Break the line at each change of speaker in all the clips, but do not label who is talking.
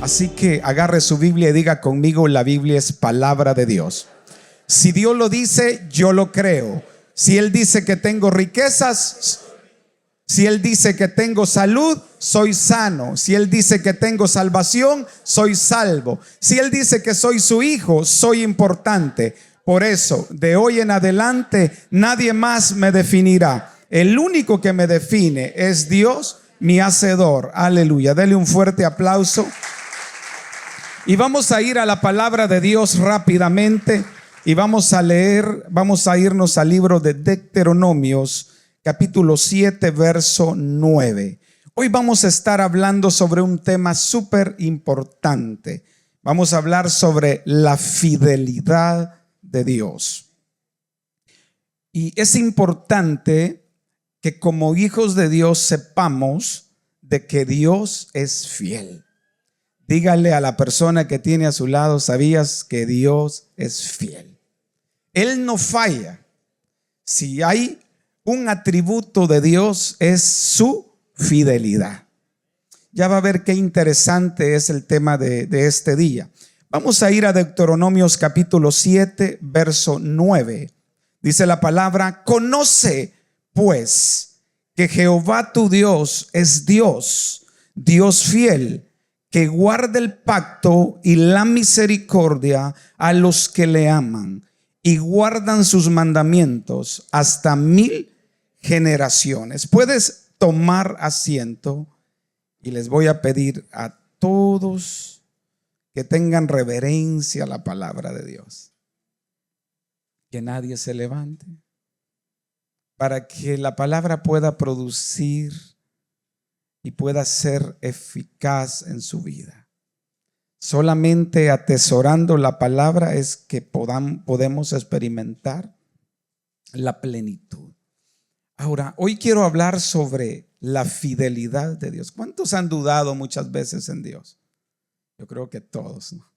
Así que agarre su Biblia y diga conmigo: la Biblia es palabra de Dios. Si Dios lo dice, yo lo creo. Si Él dice que tengo riquezas, si Él dice que tengo salud, soy sano. Si Él dice que tengo salvación, soy salvo. Si Él dice que soy su hijo, soy importante. Por eso, de hoy en adelante, nadie más me definirá. El único que me define es Dios, mi hacedor. Aleluya. Dele un fuerte aplauso. Y vamos a ir a la palabra de Dios rápidamente y vamos a leer, vamos a irnos al libro de Deuteronomios, capítulo 7, verso 9. Hoy vamos a estar hablando sobre un tema súper importante. Vamos a hablar sobre la fidelidad de Dios. Y es importante que como hijos de Dios sepamos de que Dios es fiel. Dígale a la persona que tiene a su lado: ¿sabías que Dios es fiel? Él no falla. Si hay un atributo de Dios, es su fidelidad. Ya va a ver qué interesante es el tema de este día. Vamos a ir a Deuteronomios capítulo 7, verso 9. Dice la palabra: conoce pues que Jehová tu Dios es Dios, Dios fiel, que guarda el pacto y la misericordia a los que le aman y guardan sus mandamientos hasta 1000 generaciones. Puedes tomar asiento y les voy a pedir a todos que tengan reverencia a la palabra de Dios. Que nadie se levante, para que la palabra pueda producir y pueda ser eficaz en su vida. Solamente atesorando la palabra es que podemos experimentar la plenitud. Ahora, hoy quiero hablar sobre la fidelidad de Dios. ¿Cuántos han dudado muchas veces en Dios? Yo creo que todos, ¿no?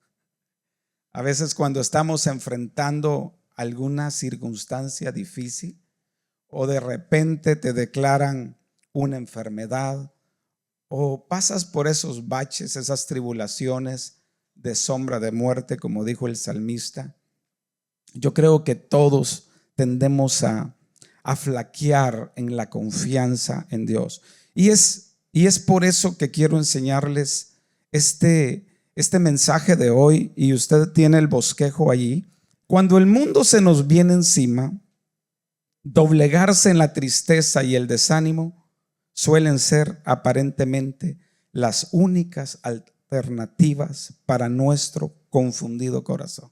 A veces cuando estamos enfrentando alguna circunstancia difícil o de repente te declaran una enfermedad, o pasas por esos baches, esas tribulaciones de sombra de muerte, como dijo el salmista. Yo creo que todos tendemos a flaquear en la confianza en Dios. Y es por eso que quiero enseñarles este mensaje de hoy. Y usted tiene el bosquejo allí. Cuando el mundo se nos viene encima, doblegarse en la tristeza y el desánimo suelen ser aparentemente las únicas alternativas para nuestro confundido corazón.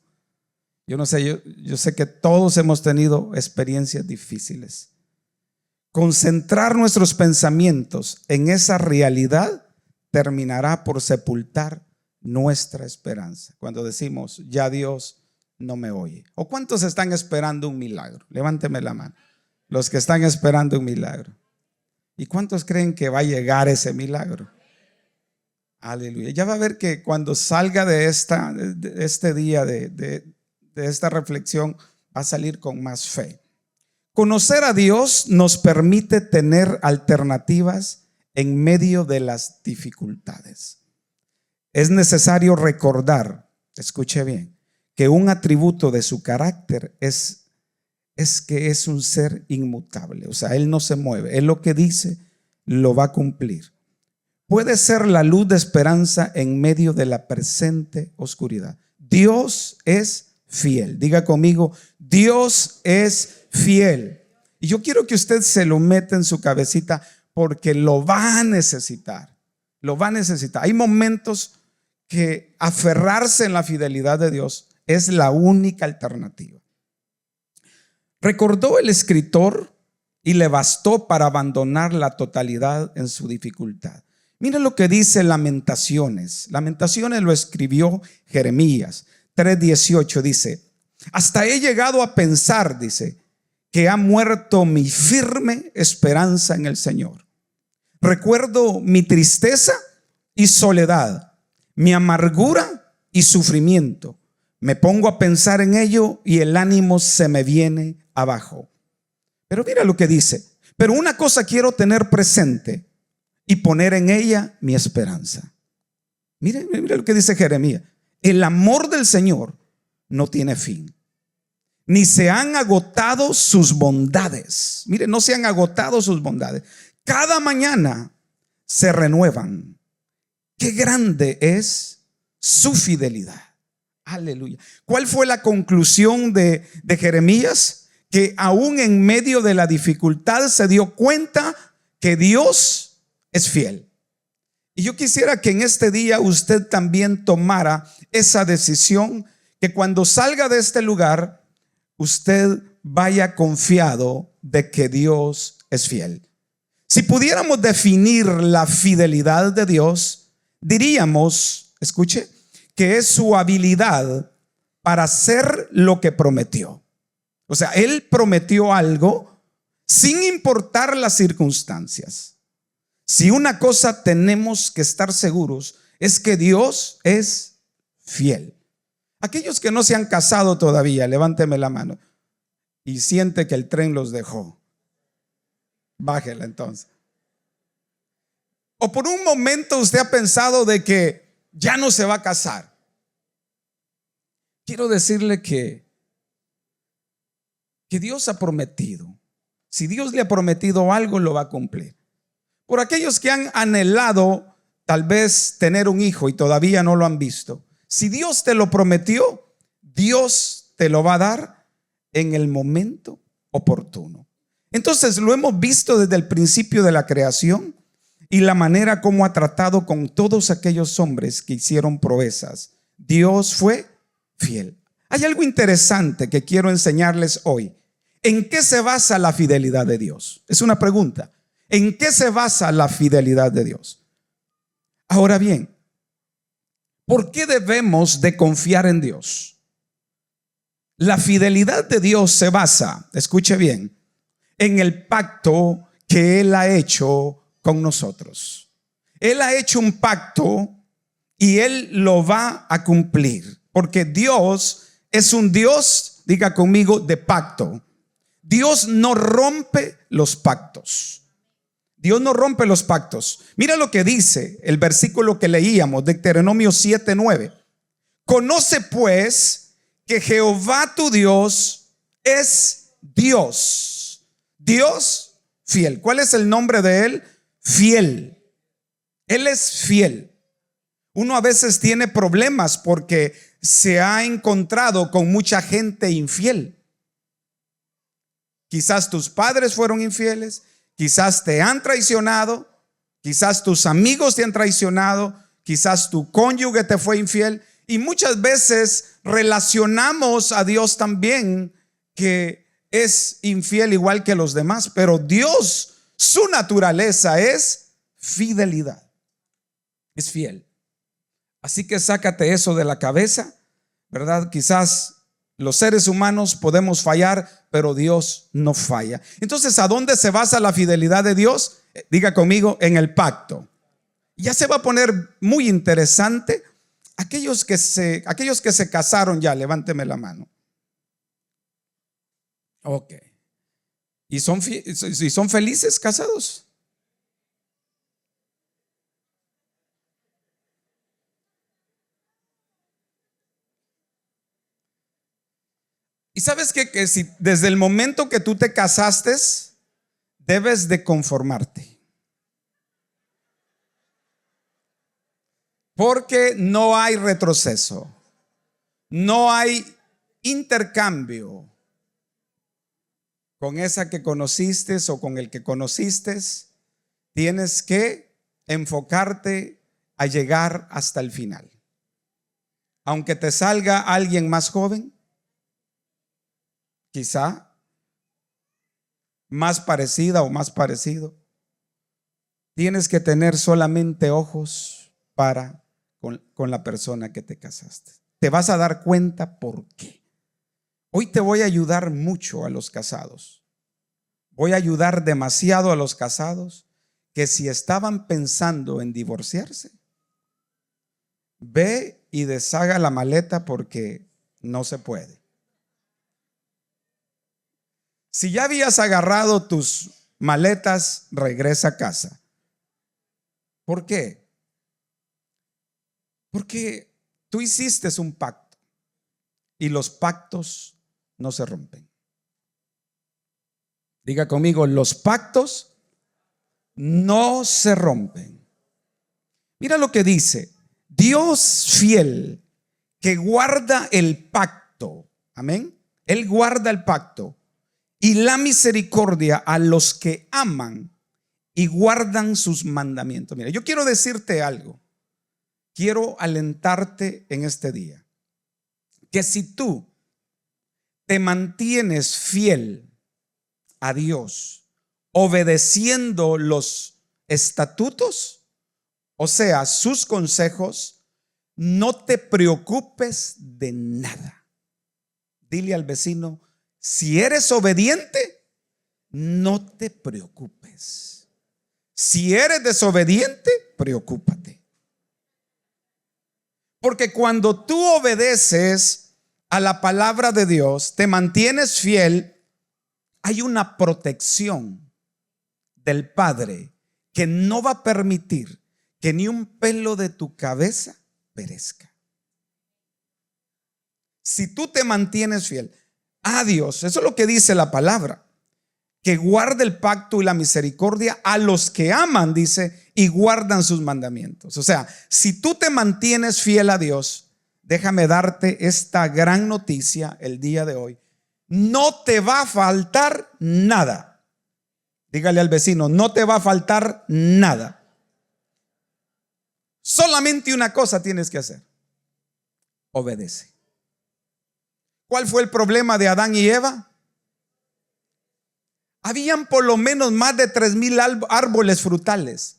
Yo no sé, yo sé que todos hemos tenido experiencias difíciles. Concentrar nuestros pensamientos en esa realidad terminará por sepultar nuestra esperanza. Cuando decimos: ya Dios no me oye. ¿O cuántos están esperando un milagro? Levánteme la mano. Los que están esperando un milagro. ¿Y cuántos creen que va a llegar ese milagro? Aleluya. Ya va a ver que cuando salga de este día, de esta reflexión, va a salir con más fe. Conocer a Dios nos permite tener alternativas en medio de las dificultades. Es necesario recordar, escuche bien, que un atributo de su carácter es que es un ser inmutable. O sea, Él no se mueve. Él lo que dice lo va a cumplir. Puede ser la luz de esperanza en medio de la presente oscuridad. Dios es fiel. Diga conmigo: Dios es fiel. Y yo quiero que usted se lo meta en su cabecita, porque lo va a necesitar. Lo va a necesitar. Hay momentos que aferrarse en la fidelidad de Dios es la única alternativa. Recordó el escritor y le bastó para abandonar la totalidad en su dificultad. Mira lo que dice Lamentaciones. Lamentaciones lo escribió Jeremías 3:18. Dice: hasta he llegado a pensar, dice, que ha muerto mi firme esperanza en el Señor. Recuerdo mi tristeza y soledad, mi amargura y sufrimiento. Me pongo a pensar en ello y el ánimo se me viene abajo. Pero mira lo que dice: pero una cosa quiero tener presente y poner en ella mi esperanza. Mire lo que dice Jeremías. El amor del Señor no tiene fin, ni se han agotado sus bondades. Mire, no se han agotado sus bondades. Cada mañana se renuevan. Qué grande es su fidelidad. Aleluya. ¿Cuál fue la conclusión de Jeremías? Que aún en medio de la dificultad se dio cuenta que Dios es fiel. Y yo quisiera que en este día usted también tomara esa decisión, que cuando salga de este lugar, usted vaya confiado de que Dios es fiel. Si pudiéramos definir la fidelidad de Dios, diríamos, escuche, que es su habilidad para hacer lo que prometió. O sea, Él prometió algo sin importar las circunstancias. Si una cosa tenemos que estar seguros es que Dios es fiel. Aquellos que no se han casado todavía, levánteme la mano y siente que el tren los dejó. Bájela entonces. O por un momento usted ha pensado de que ya no se va a casar. Quiero decirle que Dios ha prometido. Si Dios le ha prometido algo, lo va a cumplir. Por aquellos que han anhelado tal vez tener un hijo y todavía no lo han visto, si Dios te lo prometió, Dios te lo va a dar en el momento oportuno. Entonces lo hemos visto desde el principio de la creación y la manera como ha tratado con todos aquellos hombres que hicieron proezas. Dios fue fiel. Hay algo interesante que quiero enseñarles hoy. ¿En qué se basa la fidelidad de Dios? Es una pregunta. ¿En qué se basa la fidelidad de Dios? Ahora bien, ¿por qué debemos de confiar en Dios? La fidelidad de Dios se basa, escuche bien, en el pacto que Él ha hecho con nosotros. Él ha hecho un pacto y Él lo va a cumplir, porque Dios es un Dios, diga conmigo, de pacto. Dios no rompe los pactos. Dios no rompe los pactos. Mira lo que dice el versículo que leíamos, Deuteronomio 7:9. Conoce pues que Jehová tu Dios es Dios. Dios fiel. ¿Cuál es el nombre de Él? Fiel. Él es fiel. Uno a veces tiene problemas porque se ha encontrado con mucha gente infiel. Quizás tus padres fueron infieles, quizás te han traicionado, quizás tus amigos te han traicionado, quizás tu cónyuge te fue infiel. Y muchas veces relacionamos a Dios también que es infiel igual que los demás. Pero Dios, su naturaleza es fidelidad. Es fiel. Así que sácate eso de la cabeza, ¿verdad? Quizás los seres humanos podemos fallar, pero Dios no falla. Entonces, ¿a dónde se basa la fidelidad de Dios? Diga conmigo, en el pacto. Ya se va a poner muy interesante. Aquellos que se casaron ya, levánteme la mano. Ok. ¿Y son felices casados? Y sabes que si desde el momento que tú te casaste, debes de conformarte. Porque no hay retroceso. No hay intercambio con esa que conociste o con el que conociste. Tienes que enfocarte a llegar hasta el final. Aunque te salga alguien más joven, quizá más parecida o más parecido, tienes que tener solamente ojos para con la persona que te casaste. Te vas a dar cuenta por qué. Hoy te voy a ayudar mucho a los casados. Voy a ayudar demasiado a los casados que si estaban pensando en divorciarse, ve y deshaga la maleta porque no se puede. Si ya habías agarrado tus maletas, regresa a casa. ¿Por qué? Porque tú hiciste un pacto y los pactos no se rompen. Diga conmigo, los pactos no se rompen. Mira lo que dice: Dios fiel que guarda el pacto. Amén. Él guarda el pacto y la misericordia a los que aman y guardan sus mandamientos. Mira, yo quiero decirte algo. Quiero alentarte en este día, que si tú te mantienes fiel a Dios, obedeciendo los estatutos, o sea, sus consejos, no te preocupes de nada. Dile al vecino: si eres obediente, no te preocupes. Si eres desobediente, preocúpate. Porque cuando tú obedeces a la palabra de Dios, te mantienes fiel, hay una protección del Padre que no va a permitir que ni un pelo de tu cabeza perezca. Si tú te mantienes fiel a Dios, eso es lo que dice la palabra, que guarda el pacto y la misericordia a los que aman, dice, y guardan sus mandamientos. O sea, si tú te mantienes fiel a Dios, déjame darte esta gran noticia el día de hoy: no te va a faltar nada. Dígale al vecino: no te va a faltar nada. Solamente una cosa tienes que hacer: obedece. ¿Cuál fue el problema de Adán y Eva? Habían por lo menos más de 3,000 árboles frutales.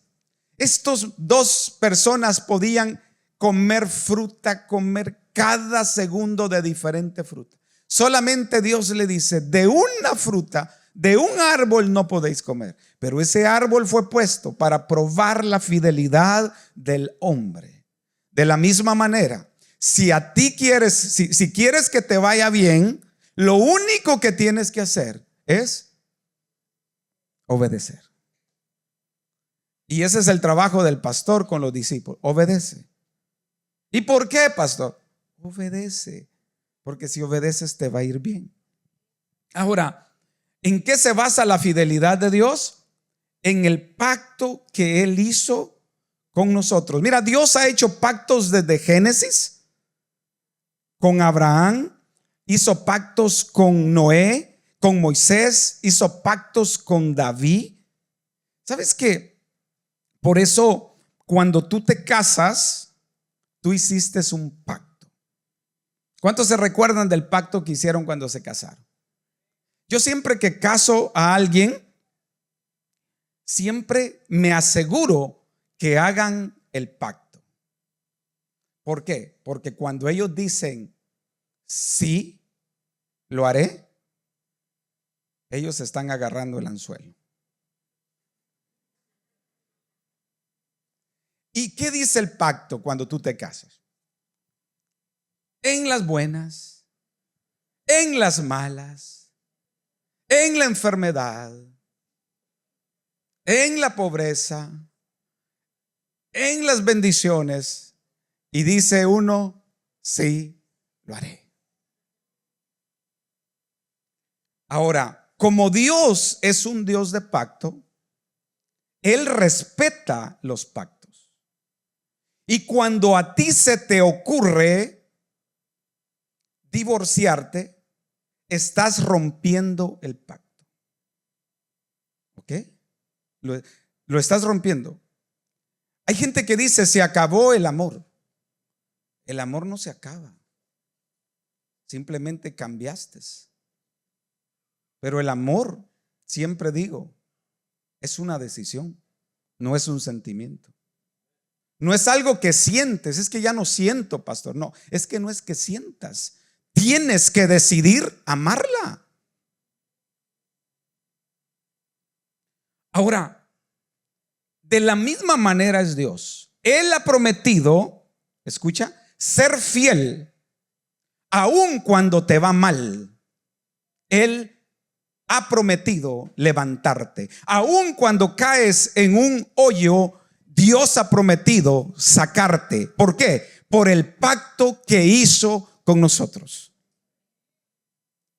Estos dos personas podían comer fruta, comer cada segundo de diferente fruta. Solamente Dios le dice: de una fruta, de un árbol no podéis comer. Pero ese árbol fue puesto para probar la fidelidad del hombre. De la misma manera, si a ti quieres, si quieres que te vaya bien, lo único que tienes que hacer es obedecer. Y ese es el trabajo del pastor con los discípulos: obedece. ¿Y por qué, pastor? Obedece, porque si obedeces te va a ir bien. Ahora, ¿en qué se basa la fidelidad de Dios? En el pacto que Él hizo con nosotros. Mira, Dios ha hecho pactos desde Génesis con Abraham, hizo pactos con Noé, con Moisés, hizo pactos con David. ¿Sabes qué? Por eso, cuando tú te casas, tú hiciste un pacto. ¿Cuántos se recuerdan del pacto que hicieron cuando se casaron? Yo siempre que caso a alguien, siempre me aseguro que hagan el pacto. ¿Por qué? Porque cuando ellos dicen sí, lo haré, ellos están agarrando el anzuelo. ¿Y qué dice el pacto cuando tú te casas? En las buenas, en las malas, en la enfermedad, en la pobreza, en las bendiciones. Y dice uno: sí, lo haré. Ahora, como Dios es un Dios de pacto, Él respeta los pactos. Y cuando a ti se te ocurre divorciarte, estás rompiendo el pacto. ¿Ok? Lo estás rompiendo. Hay gente que dice: se acabó el amor. El amor no se acaba. Simplemente cambiaste. Pero el amor, siempre digo, es una decisión, no es un sentimiento. No es algo que sientes. Es que ya no siento, pastor. No, es que no es que sientas. Tienes que decidir amarla. Ahora, de la misma manera es Dios. Él ha prometido, escucha, ser fiel aun cuando te va mal. Él ha prometido levantarte. Aun cuando caes en un hoyo, Dios ha prometido sacarte. ¿Por qué? por el pacto que hizo con nosotros.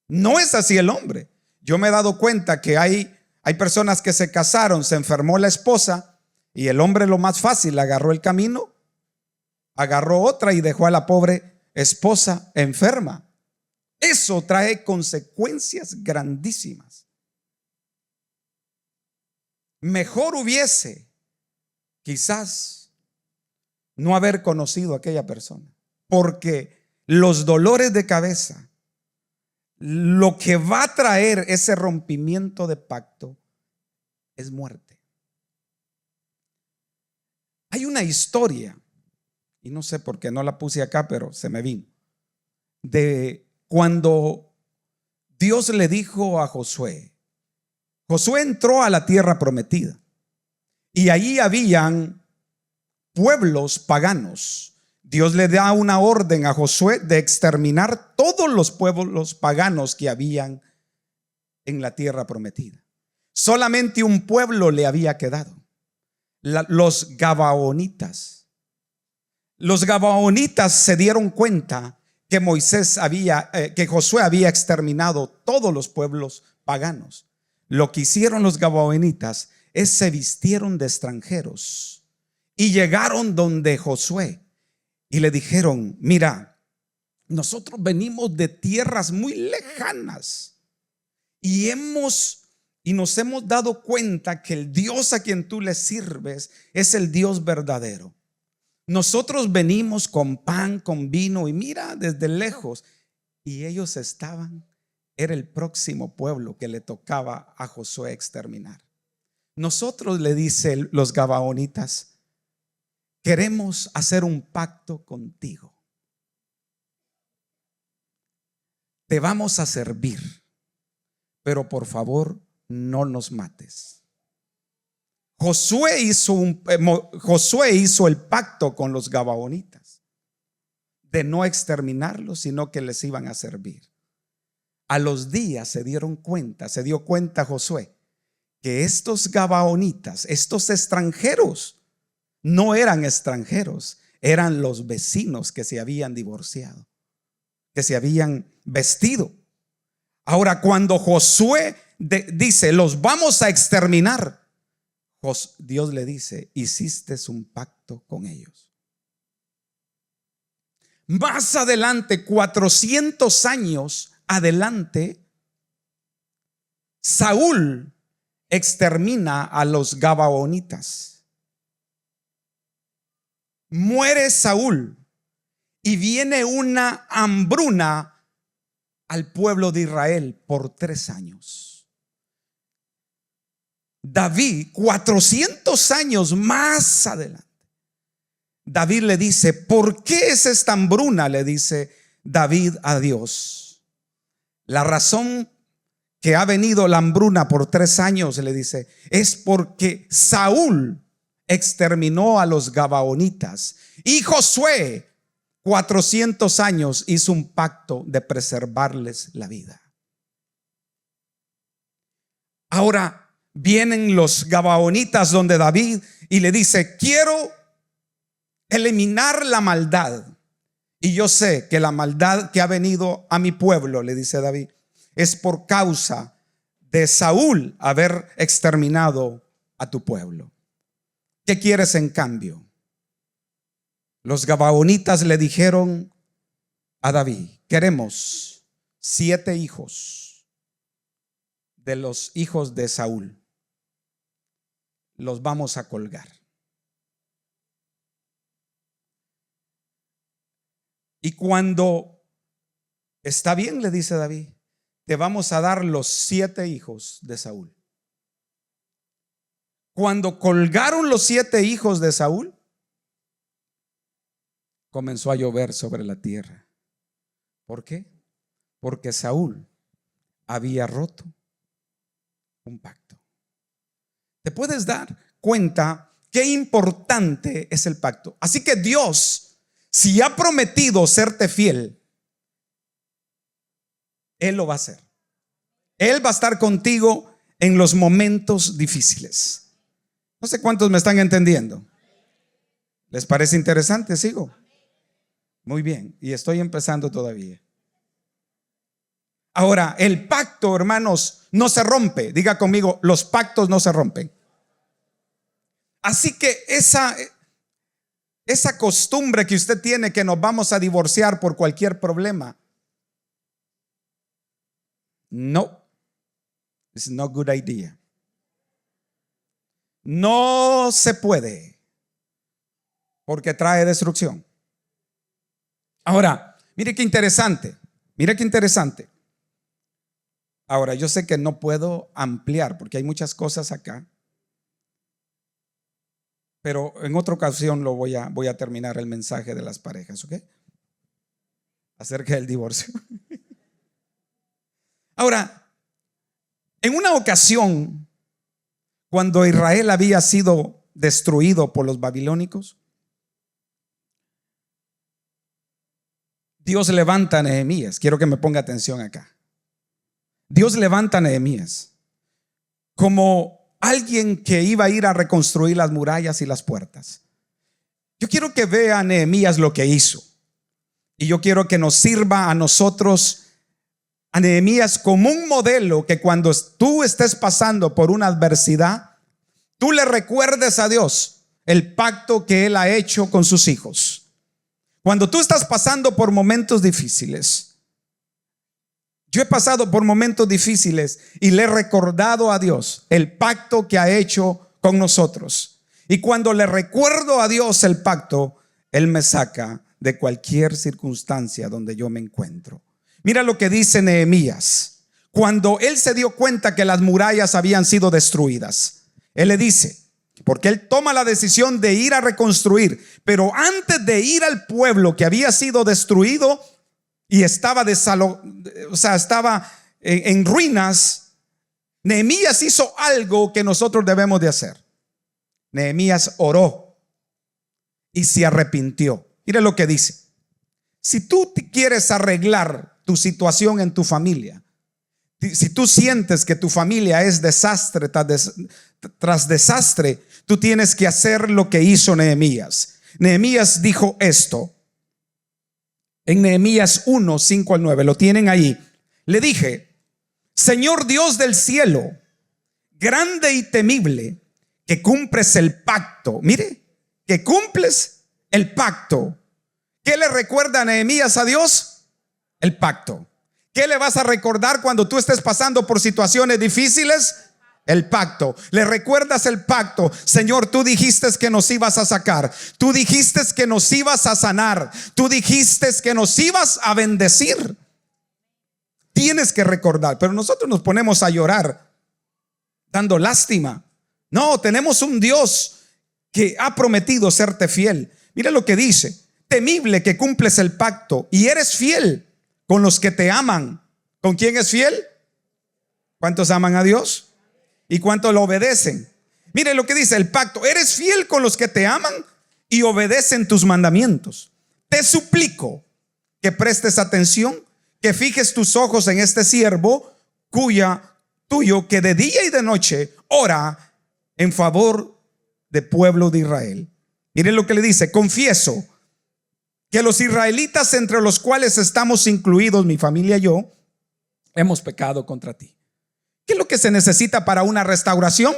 No es así el hombre. Yo me he dado cuenta que hay personas que se casaron, se enfermó la esposa y el hombre, lo más fácil, agarró el camino, agarró otra y dejó a la pobre esposa enferma. Eso trae consecuencias grandísimas. Mejor hubiese quizás no haber conocido a aquella persona, porque los dolores de cabeza, lo que va a traer ese rompimiento de pacto es muerte. Hay una historia, y no sé por qué no la puse acá, pero se me vino, de cuando Dios le dijo a Josué. Josué entró a la tierra prometida y allí habían pueblos paganos. Dios le da una orden a Josué de exterminar todos los pueblos paganos que habían en la tierra prometida. Solamente un pueblo le había quedado, los Gabaonitas. Los Gabaonitas se dieron cuenta que que Josué había exterminado todos los pueblos paganos. Lo que hicieron los Gabaonitas es se vistieron de extranjeros y llegaron donde Josué y le dijeron: mira, nosotros venimos de tierras muy lejanas y nos hemos dado cuenta que el Dios a quien tú le sirves es el Dios verdadero. Nosotros venimos con pan, con vino y mira desde lejos. Y ellos era el próximo pueblo que le tocaba a Josué exterminar. Nosotros, le dice los Gabaonitas, queremos hacer un pacto contigo. Te vamos a servir, pero por favor no nos mates. Josué hizo el pacto con los Gabaonitas de no exterminarlos, sino que les iban a servir. A los días se dio cuenta Josué que estos Gabaonitas, estos extranjeros, no eran extranjeros, eran los vecinos que se habían divorciado, que se habían vestido. Ahora, cuando Josué dice: los vamos a exterminar, Dios le dice: hiciste un pacto con ellos. Más adelante, 400 años adelante, Saúl extermina a los Gabaonitas. Muere Saúl y viene una hambruna al pueblo de Israel por 3 años. David, 400 años más adelante, David le dice: ¿por qué es esta hambruna? Le dice David a Dios. La razón que ha venido la hambruna por 3 años, le dice, es porque Saúl exterminó a los Gabaonitas y Josué 400 años hizo un pacto de preservarles la vida. Ahora vienen los Gabaonitas donde David y le dice: quiero eliminar la maldad. Y yo sé que la maldad que ha venido a mi pueblo, le dice David, es por causa de Saúl haber exterminado a tu pueblo. ¿Qué quieres en cambio? Los Gabaonitas le dijeron a David: queremos 7 hijos de los hijos de Saúl. Los vamos a colgar. Y cuando está bien, le dice David, te vamos a dar los 7 hijos de Saúl. Cuando colgaron los 7 hijos de Saúl, comenzó a llover sobre la tierra. ¿Por qué? Porque Saúl había roto un pacto. ¿Te puedes dar cuenta qué importante es el pacto? Así que Dios, si ha prometido serte fiel, Él lo va a hacer. Él va a estar contigo en los momentos difíciles. No sé cuántos me están entendiendo. ¿Les parece interesante? Sigo. Muy bien, y estoy empezando todavía. Ahora, el pacto, hermanos, no se rompe. Diga conmigo, los pactos no se rompen. Así que esa costumbre que usted tiene, que nos vamos a divorciar por cualquier problema, no, it's not a good idea. No se puede, porque trae destrucción. Ahora, mire qué interesante, mire qué interesante. Ahora, yo sé que no puedo ampliar porque hay muchas cosas acá, pero en otra ocasión voy a terminar el mensaje de las parejas, ¿ok? Acerca del divorcio. Ahora, en una ocasión, cuando Israel había sido destruido por los babilónicos, Dios levanta a Nehemías. Quiero que me ponga atención acá. Dios levanta a Nehemías como alguien que iba a ir a reconstruir las murallas y las puertas. Yo quiero que vea a Nehemías lo que hizo, y yo quiero que nos sirva a nosotros, a Nehemías, como un modelo, que cuando tú estés pasando por una adversidad, tú le recuerdes a Dios el pacto que Él ha hecho con sus hijos. Cuando tú estás pasando por momentos difíciles, yo he pasado por momentos difíciles y le he recordado a Dios el pacto que ha hecho con nosotros. Y cuando le recuerdo a Dios el pacto, Él me saca de cualquier circunstancia donde yo me encuentro. Mira lo que dice Nehemías. Cuando él se dio cuenta que las murallas habían sido destruidas, él le dice, porque él toma la decisión de ir a reconstruir, pero antes de ir al pueblo que había sido destruido y estaba estaba en ruinas, Nehemías hizo algo que nosotros debemos de hacer. Nehemías oró y se arrepintió. Mire lo que dice. Si tú quieres arreglar tu situación en tu familia, si tú sientes que tu familia es desastre tras desastre, tú tienes que hacer lo que hizo Nehemías. Nehemías dijo esto en Nehemías 1, 5 al 9. Lo tienen ahí. Le dije: Señor Dios del cielo, grande y temible, que cumples el pacto. Mire, que cumples el pacto. ¿Qué le recuerda a Nehemías a Dios? El pacto. ¿Qué le vas a recordar cuando tú estés pasando por situaciones difíciles? El pacto. Le recuerdas el pacto. Señor, tú dijiste que nos ibas a sacar. Tú dijiste que nos ibas a sanar. Tú dijiste que nos ibas a bendecir. Tienes que recordar. Pero nosotros nos ponemos a llorar dando lástima. No, tenemos un Dios que ha prometido serte fiel. Mira lo que dice: temible, que cumples el pacto y eres fiel con los que te aman. ¿Con quién es fiel? ¿Cuántos aman a Dios? ¿Y cuántos lo obedecen? Mire lo que dice el pacto: eres fiel con los que te aman y obedecen tus mandamientos. Te suplico que prestes atención, que fijes tus ojos en este siervo tuyo, que de día y de noche ora en favor del pueblo de Israel. Mire lo que le dice: confieso que los israelitas, entre los cuales estamos incluidos mi familia y yo, hemos pecado contra ti. ¿Qué es lo que se necesita para una restauración?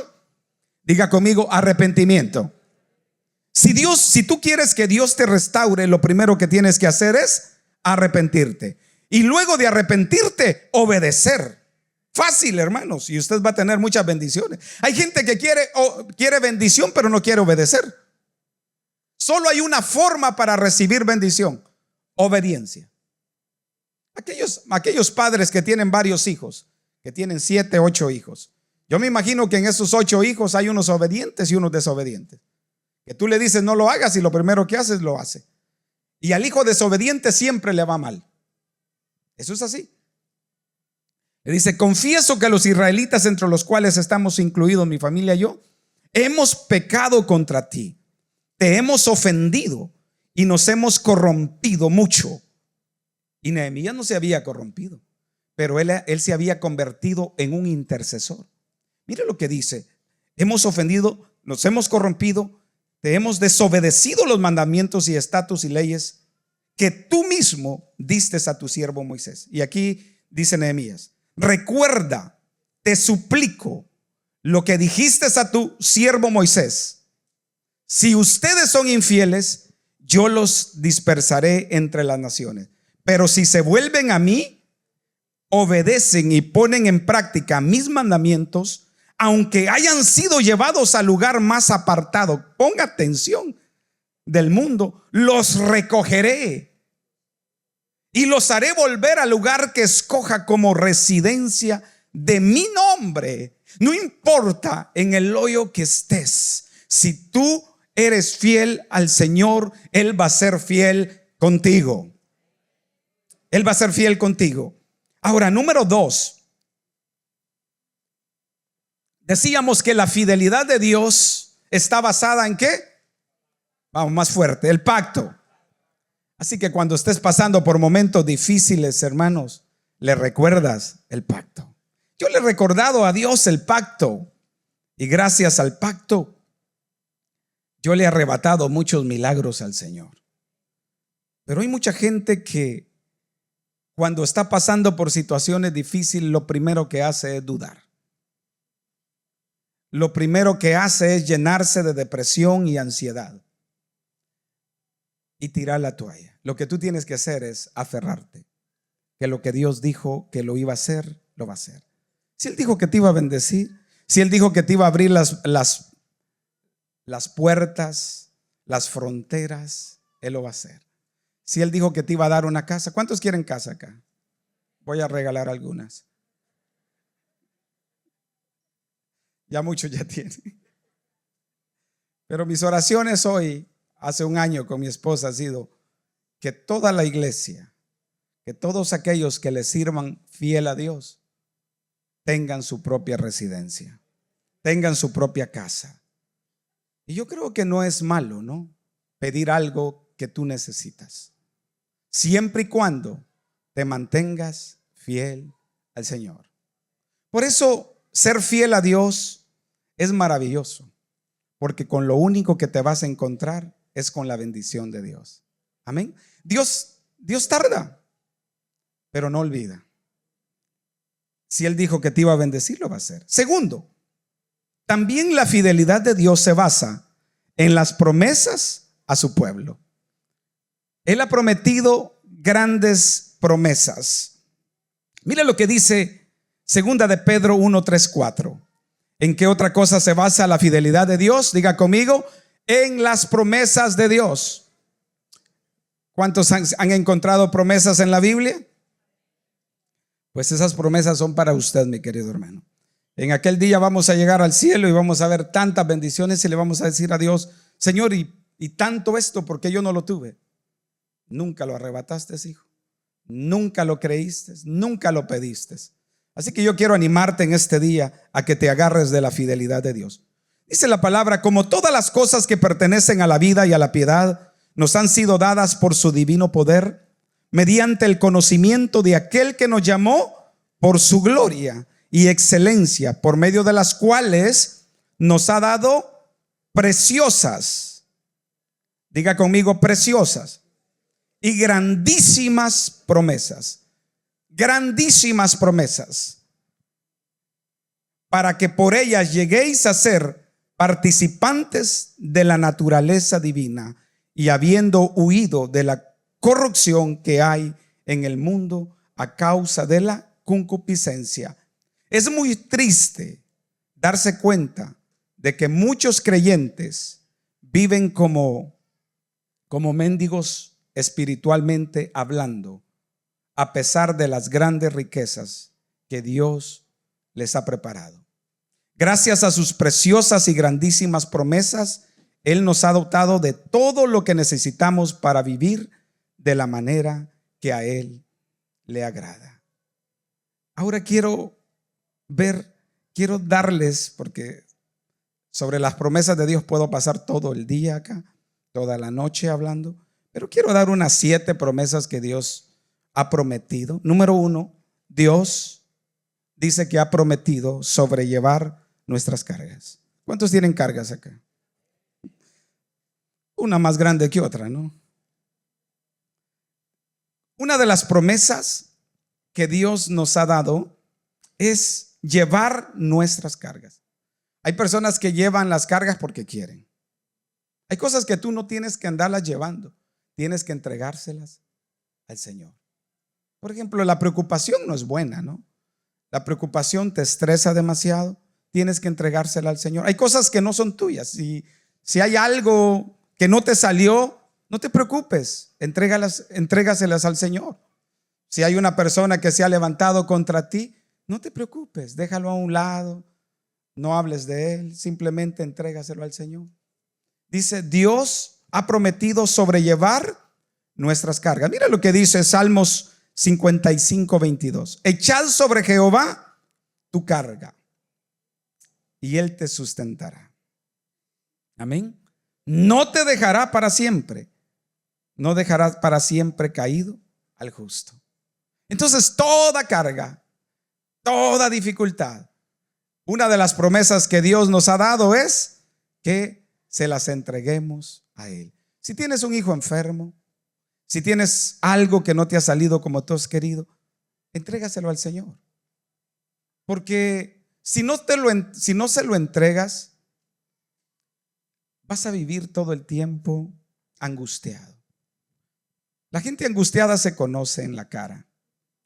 Diga conmigo: arrepentimiento. Si tú quieres que Dios te restaure, lo primero que tienes que hacer es arrepentirte. Y luego de arrepentirte, obedecer. Fácil, hermanos, y usted va a tener muchas bendiciones. Hay gente que quiere bendición, pero no quiere obedecer. Solo hay una forma para recibir bendición: obediencia. Aquellos padres que tienen varios hijos, que tienen 7, 8 hijos, yo me imagino que en esos 8 hijos hay unos obedientes y unos desobedientes, que tú le dices no lo hagas y lo primero que haces lo hace. Y al hijo desobediente siempre le va mal. Eso es así. Le dice: confieso que los israelitas, entre los cuales estamos incluidos mi familia y yo, hemos pecado contra ti. Te hemos ofendido y nos hemos corrompido mucho. Y Nehemías no se había corrompido, pero él se había convertido en un intercesor. Mire lo que dice: hemos ofendido, nos hemos corrompido, te hemos desobedecido los mandamientos y estatutos y leyes que tú mismo diste a tu siervo Moisés. Y aquí dice Nehemías: recuerda, te suplico, lo que dijiste a tu siervo Moisés. Si ustedes son infieles, yo los dispersaré entre las naciones. Pero si se vuelven a mí, obedecen y ponen en práctica mis mandamientos, aunque hayan sido llevados al lugar más apartado, ponga atención, del mundo, los recogeré y los haré volver al lugar que escoja como residencia de mi nombre. No importa en el hoyo que estés, si tú eres fiel al Señor, Él va a ser fiel contigo. Él va a ser fiel contigo. Ahora, número 2. Decíamos que la fidelidad de Dios está basada ¿en qué? Vamos, más fuerte, el pacto. Así que cuando estés pasando por momentos difíciles, hermanos, le recuerdas el pacto. Yo le he recordado a Dios el pacto, y gracias al pacto yo le he arrebatado muchos milagros al Señor. Pero hay mucha gente que cuando está pasando por situaciones difíciles, lo primero que hace es dudar. Lo primero que hace es llenarse de depresión y ansiedad y tirar la toalla. Lo que tú tienes que hacer es aferrarte, que lo que Dios dijo que lo iba a hacer, lo va a hacer. Si Él dijo que te iba a bendecir, si Él dijo que te iba a abrir las puertas, las fronteras, Él lo va a hacer. Si Él dijo que te iba a dar una casa, ¿cuántos quieren casa acá? Voy a regalar algunas. Ya muchos ya tienen. Pero mis oraciones hoy, hace un año con mi esposa, ha sido que toda la iglesia, que todos aquellos que le sirvan fiel a Dios, tengan su propia residencia, tengan su propia casa. Y yo creo que no es malo, ¿no? Pedir algo que tú necesitas, siempre y cuando te mantengas fiel al Señor. Por eso, ser fiel a Dios es maravilloso, porque con lo único que te vas a encontrar es con la bendición de Dios. Amén. Dios tarda, pero no olvida. Si Él dijo que te iba a bendecir, lo va a hacer. Segundo, también la fidelidad de Dios se basa en las promesas a su pueblo. Él ha prometido grandes promesas. Mira lo que dice segunda de Pedro 1, 3, 4. ¿En qué otra cosa se basa la fidelidad de Dios? Diga conmigo: en las promesas de Dios. ¿Cuántos han encontrado promesas en la Biblia? Pues esas promesas son para usted, mi querido hermano. En aquel día vamos a llegar al cielo y vamos a ver tantas bendiciones y le vamos a decir a Dios: Señor, y tanto esto, ¿por qué yo no lo tuve? Nunca lo arrebataste, hijo. Nunca lo creíste, nunca lo pediste. Así que yo quiero animarte en este día a que te agarres de la fidelidad de Dios. Dice la palabra: como todas las cosas que pertenecen a la vida y a la piedad nos han sido dadas por su divino poder, mediante el conocimiento de aquel que nos llamó por su gloria y excelencia, por medio de las cuales nos ha dado preciosas, diga conmigo, preciosas y grandísimas promesas. Grandísimas promesas, para que por ellas lleguéis a ser participantes de la naturaleza divina, y habiendo huido de la corrupción que hay en el mundo a causa de la concupiscencia. Es muy triste darse cuenta de que muchos creyentes viven como mendigos espiritualmente hablando, a pesar de las grandes riquezas que Dios les ha preparado. Gracias a sus preciosas y grandísimas promesas, Él nos ha dotado de todo lo que necesitamos para vivir de la manera que a Él le agrada. Ahora quiero darles, porque sobre las promesas de Dios puedo pasar todo el día acá, toda la noche hablando, pero quiero dar unas 7 promesas que Dios ha prometido. Número 1, Dios dice que ha prometido sobrellevar nuestras cargas. ¿Cuántos tienen cargas acá? Una más grande que otra, ¿no? Una de las promesas que Dios nos ha dado es llevar nuestras cargas. Hay personas que llevan las cargas porque quieren. Hay cosas que tú no tienes que andarlas llevando, tienes que entregárselas al Señor. Por ejemplo, la preocupación no es buena, ¿no? La preocupación te estresa demasiado, tienes que entregársela al Señor. Hay cosas que no son tuyas. Si hay algo que no te salió, no te preocupes, entrégaselas al Señor. Si hay una persona que se ha levantado contra ti, no te preocupes, déjalo a un lado, no hables de él, simplemente entrégaselo al Señor. Dice, Dios ha prometido sobrellevar nuestras cargas. Mira lo que dice Salmos 55:22. Echad sobre Jehová tu carga y él te sustentará. Amén. No te dejará para siempre, no dejará para siempre caído al justo. Entonces, toda carga, toda dificultad, una de las promesas que Dios nos ha dado es que se las entreguemos a Él. Si tienes un hijo enfermo, si tienes algo que no te ha salido como tú has querido, entrégaselo al Señor. Porque si no se lo entregas, vas a vivir todo el tiempo angustiado. La gente angustiada se conoce en la cara.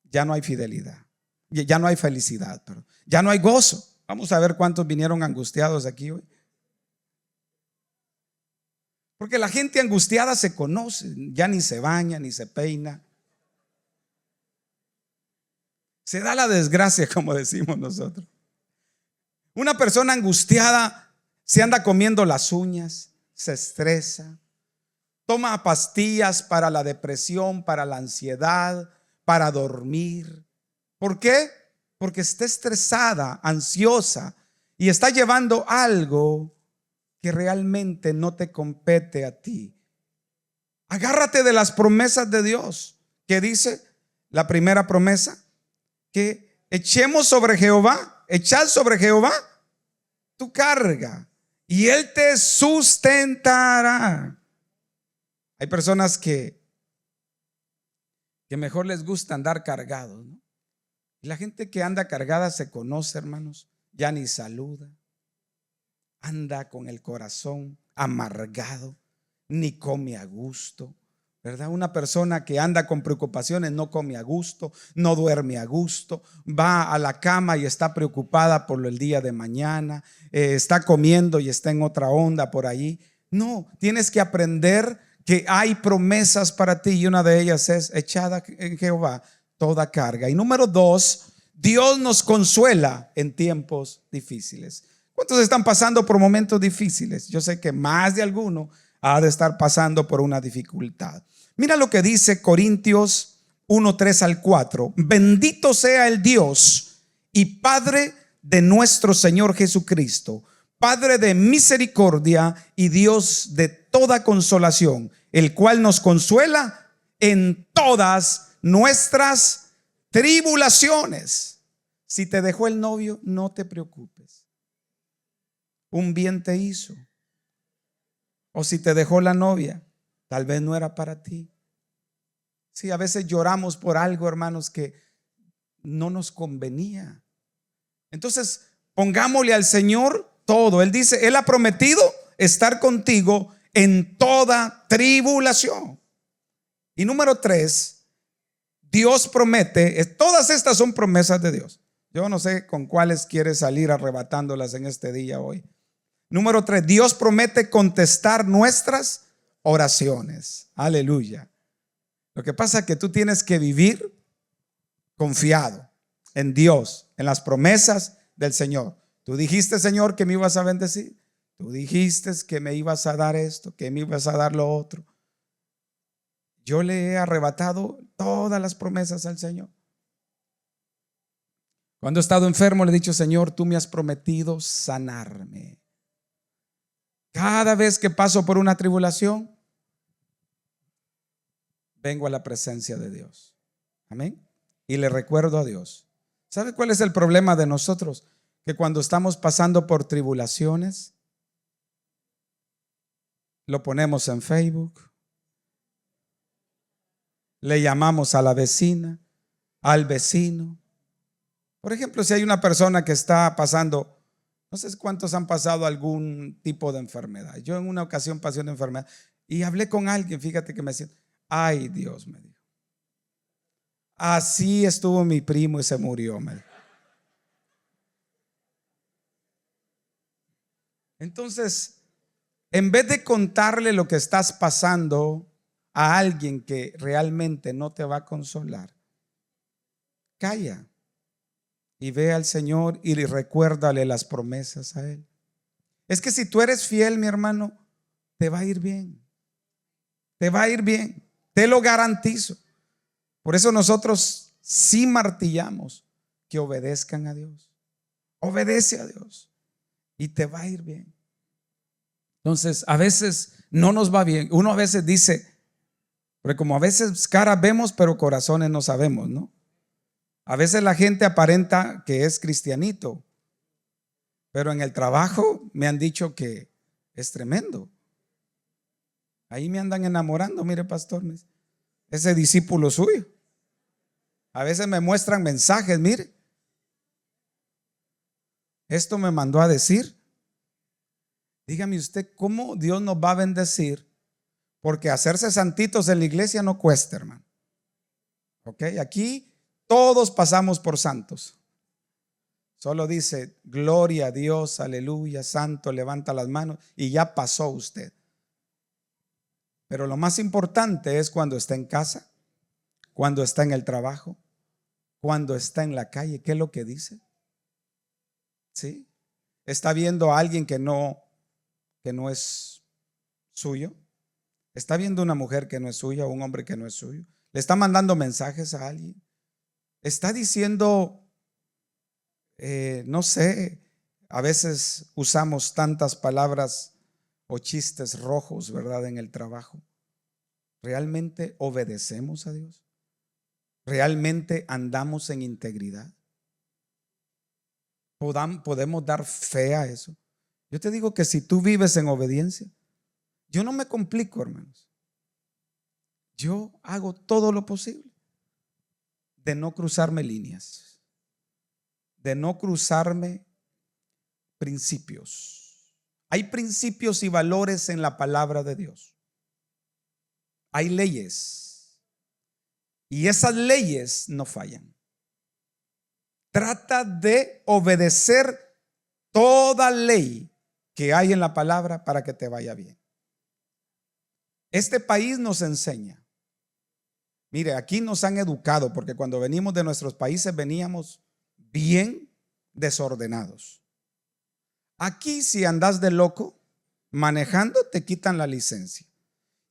Ya no hay fidelidad, ya no hay felicidad, ya no hay gozo. Vamos a ver cuántos vinieron angustiados aquí hoy. Porque la gente angustiada se conoce, ya ni se baña, ni se peina. Se da la desgracia, como decimos nosotros. Una persona angustiada se anda comiendo las uñas, se estresa, toma pastillas para la depresión, para la ansiedad, para dormir. ¿Por qué? Porque está estresada, ansiosa y está llevando algo que realmente no te compete a ti. Agárrate de las promesas de Dios, que dice la primera promesa, que echemos sobre Jehová, echad sobre Jehová tu carga y él te sustentará. Hay personas que mejor les gusta andar cargados, ¿no? Y la gente que anda cargada se conoce, hermanos, ya ni saluda, anda con el corazón amargado, ni come a gusto, ¿verdad? Una persona que anda con preocupaciones no come a gusto, no duerme a gusto, va a la cama y está preocupada por el día de mañana, está comiendo y está en otra onda por ahí. No, tienes que aprender que hay promesas para ti y una de ellas es echada en Jehová toda carga. Y número 2, Dios nos consuela en tiempos difíciles. ¿Cuántos están pasando por momentos difíciles? Yo sé que más de alguno ha de estar pasando por una dificultad. Mira lo que dice Corintios 1:3-4. Bendito sea el Dios y Padre de nuestro Señor Jesucristo, Padre de misericordia y Dios de toda consolación, el cual nos consuela en todas nuestras tribulaciones. Si te dejó el novio, no te preocupes. Un bien te hizo. O si te dejó la novia, tal vez no era para ti. Sí, a veces lloramos por algo, hermanos, que no nos convenía. Entonces, pongámosle al Señor todo. Él dice, Él ha prometido estar contigo en toda tribulación. Y número 3, Dios promete, todas estas son promesas de Dios. Yo no sé con cuáles quieres salir arrebatándolas en este día hoy. Número 3, Dios promete contestar nuestras oraciones. Aleluya. Lo que pasa es que tú tienes que vivir confiado en Dios, en las promesas del Señor. Tú dijiste, Señor, que me ibas a bendecir. Tú dijiste que me ibas a dar esto, que me ibas a dar lo otro. Yo le he arrebatado todas las promesas al Señor. Cuando he estado enfermo le he dicho, Señor, tú me has prometido sanarme. Cada vez que paso por una tribulación, vengo a la presencia de Dios. Amén. Y le recuerdo a Dios. ¿Sabe cuál es el problema de nosotros? Que cuando estamos pasando por tribulaciones, lo ponemos en Facebook, Le llamamos a la vecina, al vecino. Por ejemplo, si hay una persona que está pasando, no sé cuántos han pasado algún tipo de enfermedad. Yo en una ocasión pasé una enfermedad y hablé con alguien, fíjate que me decía, ay Dios, me dijo, así estuvo mi primo y se murió, me dijo. Entonces, en vez de contarle lo que estás pasando a alguien que realmente no te va a consolar, calla y ve al Señor y recuérdale las promesas a Él. Es que si tú eres fiel, mi hermano, te va a ir bien. Te va a ir bien, te lo garantizo. Por eso nosotros sí martillamos que obedezcan a Dios. Obedece a Dios y te va a ir bien. Entonces, a veces no nos va bien. Uno a veces dice, porque como a veces caras vemos, pero corazones no sabemos, ¿no? A veces la gente aparenta que es cristianito, pero en el trabajo me han dicho que es tremendo. Ahí me andan enamorando, mire pastor, ese discípulo suyo. A veces me muestran mensajes, mire, esto me mandó a decir. Dígame usted, ¿cómo Dios nos va a bendecir? Porque hacerse santitos en la iglesia no cuesta, hermano. Ok, aquí todos pasamos por santos. Solo dice, gloria a Dios, aleluya, santo, levanta las manos y ya pasó usted. Pero lo más importante es cuando está en casa, cuando está en el trabajo, cuando está en la calle. ¿Qué es lo que dice? ¿Sí? Está viendo a alguien que no es suyo. Está viendo una mujer que no es suya o un hombre que no es suyo. Le está mandando mensajes a alguien. Está diciendo, no sé, a veces usamos tantas palabras o chistes rojos, ¿verdad? En el trabajo. ¿Realmente obedecemos a Dios? ¿Realmente andamos en integridad? ¿Podemos dar fe a eso? Yo te digo que si tú vives en obediencia, yo no me complico, hermanos. Yo hago todo lo posible de no cruzarme líneas, de no cruzarme principios. Hay principios y valores en la palabra de Dios. Hay leyes y esas leyes no fallan. Trata de obedecer toda ley que hay en la palabra para que te vaya bien. Este país nos enseña. Mire, aquí nos han educado porque cuando venimos de nuestros países veníamos bien desordenados. Aquí si andas de loco manejando te quitan la licencia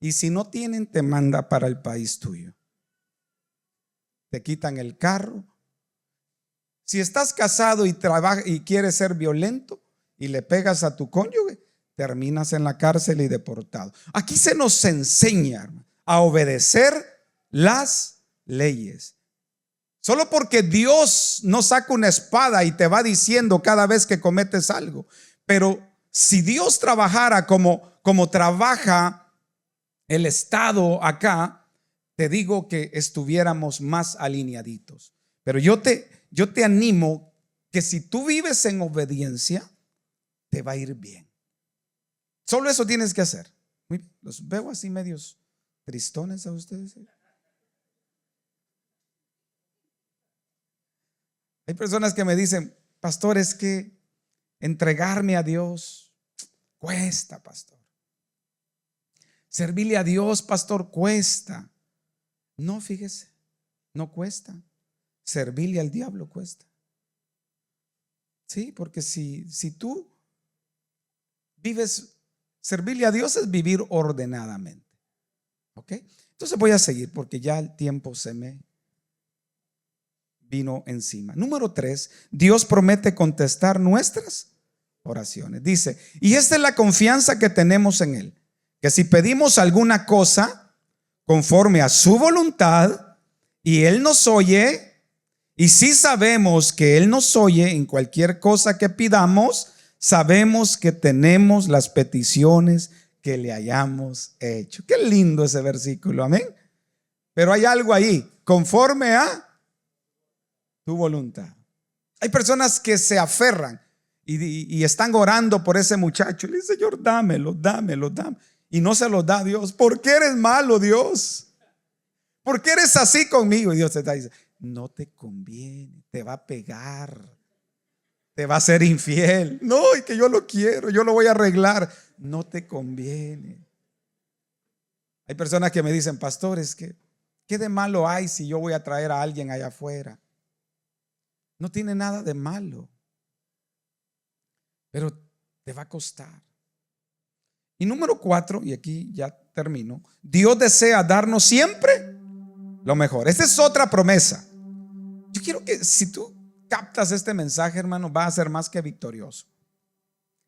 y si no tienen te manda para el país tuyo. Te quitan el carro. Si estás casado y y quieres ser violento y le pegas a tu cónyuge, terminas en la cárcel y deportado. Aquí se nos enseña, hermano, a obedecer las leyes. Solo porque Dios no saca una espada y te va diciendo cada vez que cometes algo. Pero si Dios trabajara como trabaja el Estado acá, te digo que estuviéramos más alineaditos. Pero yo te animo que si tú vives en obediencia, te va a ir bien. Solo eso tienes que hacer. Los veo así medios tristones a ustedes. Hay personas que me dicen, pastor, es que entregarme a Dios cuesta, pastor. Servirle a Dios, pastor, cuesta. No, fíjese, no cuesta. Servirle al diablo cuesta. Sí, porque si tú vives, servirle a Dios es vivir ordenadamente. ¿Ok? Entonces voy a seguir porque ya el tiempo se me vino encima. Número 3, Dios promete contestar nuestras oraciones. Dice, y esta es la confianza que tenemos en Él, que si pedimos alguna cosa conforme a su voluntad y Él nos oye, y si sabemos que Él nos oye en cualquier cosa que pidamos, sabemos que tenemos las peticiones que le hayamos hecho. Qué lindo ese versículo, amén. Pero hay algo ahí, conforme a tu voluntad. Hay personas que se aferran y están orando por ese muchacho. Y le dice, Señor, dámelo. Y no se lo da a Dios. ¿Por qué eres malo, Dios? ¿Por qué eres así conmigo? Y Dios te dice, no te conviene, te va a pegar, te va a ser infiel. No, y que yo lo quiero, yo lo voy a arreglar. No te conviene. Hay personas que me dicen, pastores, ¿qué de malo hay si yo voy a traer a alguien allá afuera? No tiene nada de malo, pero te va a costar. Y número 4, y aquí ya termino, Dios desea darnos siempre lo mejor. Esta es otra promesa. Yo quiero que si tú captas este mensaje, hermano, vas a ser más que victorioso.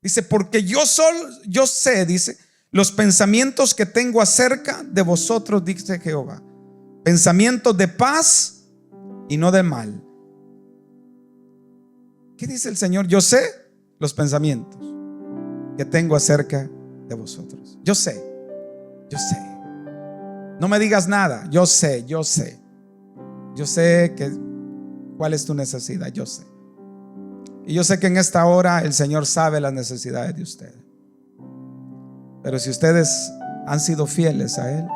Dice, porque yo sé, dice, los pensamientos que tengo acerca de vosotros, dice Jehová, pensamientos de paz y no de mal. ¿Qué dice el Señor? Yo sé los pensamientos que tengo acerca de vosotros. Yo sé. No me digas nada. Yo sé cuál es tu necesidad. Yo sé. Y yo sé que en esta hora el Señor sabe las necesidades de ustedes. Pero si ustedes han sido fieles a Él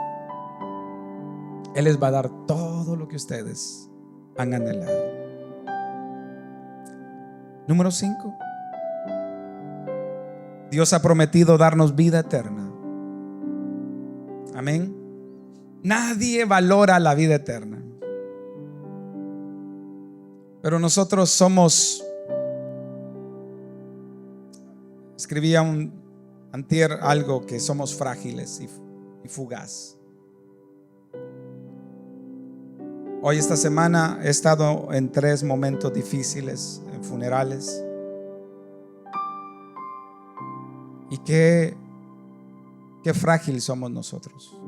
les va a dar todo lo que ustedes han anhelado. Número 5. Dios ha prometido darnos vida eterna. Amén. Nadie valora la vida eterna, pero nosotros somos, escribía antier algo, que somos frágiles y fugaz. Hoy, esta semana, he estado en 3 momentos difíciles, en funerales. Y qué frágil somos nosotros.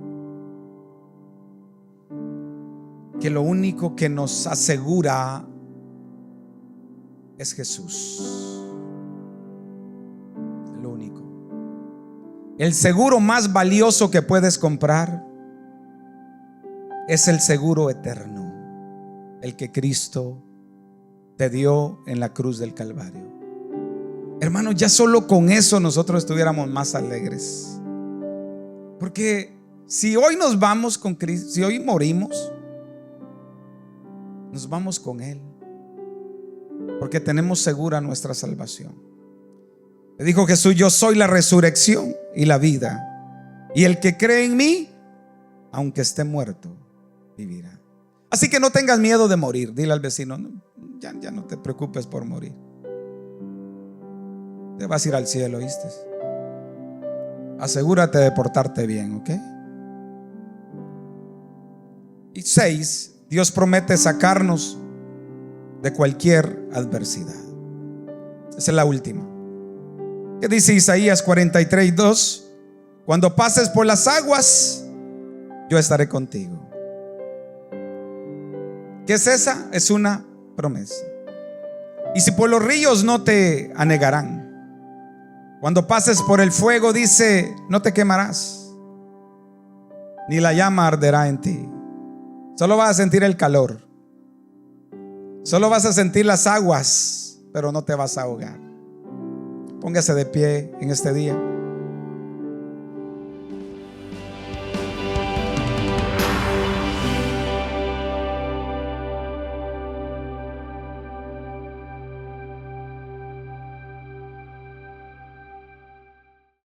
Que lo único que nos asegura es Jesús. Lo único. El seguro más valioso que puedes comprar es el seguro eterno, el que Cristo te dio en la cruz del Calvario. Hermano, ya solo con eso nosotros estuviéramos más alegres. Porque si hoy nos vamos con Cristo, si hoy morimos, nos vamos con Él, porque tenemos segura nuestra salvación. Le dijo Jesús, yo soy la resurrección y la vida, y el que cree en mí, aunque esté muerto, vivirá. Así que no tengas miedo de morir. Dile al vecino, ya no te preocupes por morir. Te vas a ir al cielo, ¿viste? Asegúrate de portarte bien, ¿ok? Y 6, Dios promete sacarnos de cualquier adversidad. Esa es la última. ¿Qué dice Isaías 43:2? Cuando pases por las aguas, yo estaré contigo. ¿Qué es esa? Es una promesa. Y si por los ríos, no te anegarán. Cuando pases por el fuego, dice, no te quemarás, ni la llama arderá en ti. Solo vas a sentir el calor. Solo vas a sentir las aguas, pero no te vas a ahogar. Póngase de pie en este día.